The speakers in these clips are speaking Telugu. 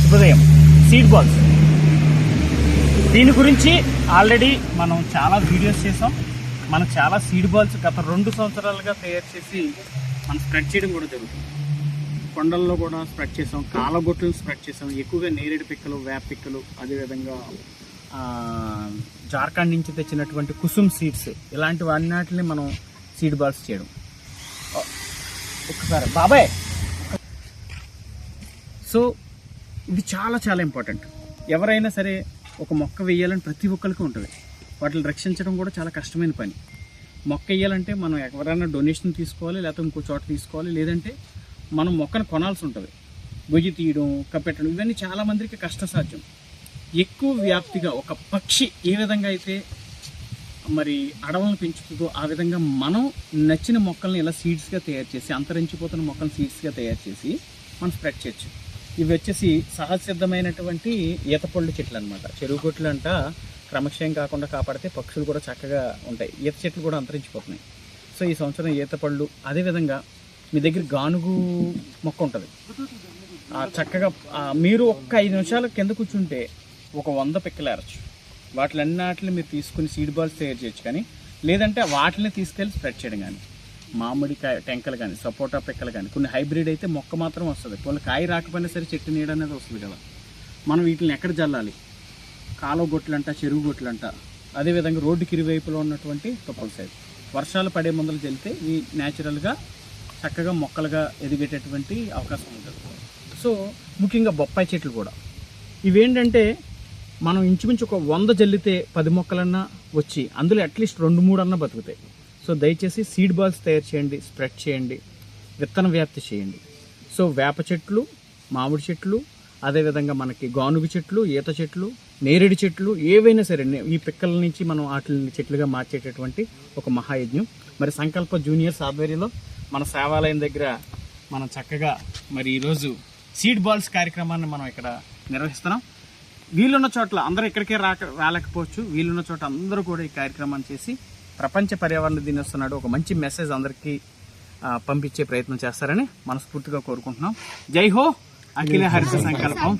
శుభోదయం. సీడ్ బాల్స్ దీని గురించి ఆల్రెడీ మనం చాలా వీడియోస్ చేసాం. మనం చాలా సీడ్ బాల్స్ గత 2 సంవత్సరాలుగా తయారు చేసి మనం స్ప్రెడ్ చేయడం కూడా జరుగుతుంది. కొండల్లో కూడా స్ప్రెడ్ చేసాం, కాలగొట్లు స్ప్రెడ్ చేసాం, ఎక్కువగా నేరేడు పిక్కలు, వేప పిక్కలు, అదేవిధంగా జార్ఖండ్ నుంచి తెచ్చినటువంటి కుసుమ్ సీడ్స్, ఇలాంటి వాటిని మనం సీడ్ బాల్స్ చేయడం. ఒకసారి బాబాయ్, సో ఇది చాలా చాలా ఇంపార్టెంట్. ఎవరైనా సరే ఒక మొక్క వేయాలని ప్రతి ఒక్కరికి ఉంటుంది. వాటిని రక్షించడం కూడా చాలా కష్టమైన పని. మొక్క వేయాలంటే మనం ఎవరైనా డొనేషన్ తీసుకోవాలి, లేకపోతే ఇంకో చోట తీసుకోవాలి, లేదంటే మనం మొక్కను కొనాల్సి ఉంటుంది. గొయ్యి తీయడం, కప్పెట్టడం, ఇవన్నీ చాలామందికి కష్టసాధ్యం. ఎక్కువ వ్యాప్తిగా ఒక పక్షి ఏ విధంగా అయితే మరి అడవులను పెంచుతుందో ఆ విధంగా మనం నచ్చిన మొక్కల్ని ఇలా సీడ్స్గా తయారు చేసి, అంతరించిపోతున్న మొక్కలను సీడ్స్గా తయారు చేసి మనం స్ప్రెడ్ చేయొచ్చు. ఇవి వచ్చేసి సహజ సిద్ధమైనటువంటి ఈతపళ్ళు చెట్లు అనమాట. చెరువు గొట్లు అంట క్రమక్షయం కాకుండా కాపాడితే పక్షులు కూడా చక్కగా ఉంటాయి. ఈత చెట్లు కూడా అంతరించిపోతున్నాయి. సో ఈ సంవత్సరం ఈతపళ్ళు, అదేవిధంగా మీ దగ్గర గానుగు మొక్క ఉంటుంది, చక్కగా మీరు ఒక్క 5 నిమిషాల కింద కూర్చుంటే ఒక 100 పిక్కలు ఏరచ్చు. వాటిలన్నిటిని మీరు తీసుకుని సీడ్ బాల్స్ తయారు చేయొచ్చు. కానీ లేదంటే వాటిని తీసుకెళ్ళి స్ప్రెడ్ చేయడం. కానీ మామిడికాయ టెంకలు కానీ, సపోటా పిక్కలు కానీ, కొన్ని హైబ్రిడ్ అయితే మొక్క మాత్రం వస్తుంది, కొన్ని కాయ రాకపోయినా సరే చెట్టు నీడ అనేది వస్తుంది కదా. మనం వీటిని ఎక్కడ జల్లాలి? కాలువ గొట్లంట, చెరువు గొట్లంట, అదేవిధంగా రోడ్డుకి ఇరువైపులో ఉన్నటువంటి తుప్పల సైడ్ వర్షాలు పడే ముందలు జల్లితే ఇవి న్యాచురల్గా చక్కగా మొక్కలుగా ఎదిగేటటువంటి అవకాశం ఉంటుంది. సో ముఖ్యంగా బొప్పాయి చెట్లు కూడా ఇవేంటంటే మనం ఇంచుమించు ఒక 100 జల్లితే 10 మొక్కలన్నా వచ్చి అందులో అట్లీస్ట్ 2-3 అన్నా బతుకుతాయి. సో దయచేసి సీడ్ బాల్స్ తయారు చేయండి, స్ప్రెడ్ చేయండి, విత్తన వ్యాప్తి చేయండి. సో వేప చెట్లు, మామిడి చెట్లు, అదేవిధంగా మనకి గానుగు చెట్లు, ఈత చెట్లు, నేరేడు చెట్లు, ఏవైనా సరే ఈ పిక్కల నుంచి మనం వాటిని చెట్లుగా మార్చేటటువంటి ఒక మహాయజ్ఞం. మరి సంకల్ప జూనియర్స్ ఆధ్వర్యంలో మన సేవాలయం దగ్గర మనం చక్కగా మరి ఈరోజు సీడ్ బాల్స్ కార్యక్రమాన్ని మనం ఇక్కడ నిర్వహిస్తున్నాం. వీలున్న చోట్ల అందరూ ఇక్కడికే రాలేకపోవచ్చు. వీలున్న చోట అందరూ కూడా ఈ కార్యక్రమాన్ని చేసి ప్రపంచ పర్యావరణ దినోత్సవం నాడు ఒక మంచి మెసేజ్ అందరికీ పంపించే ప్రయత్నం చేస్తారని మనస్ఫూర్తిగా కోరుకుంటున్నాం. జై హో అఖిల హరిత సంకల్పం,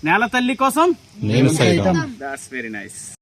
నేల తల్లి కోసం నేను సైతం. That's very nice.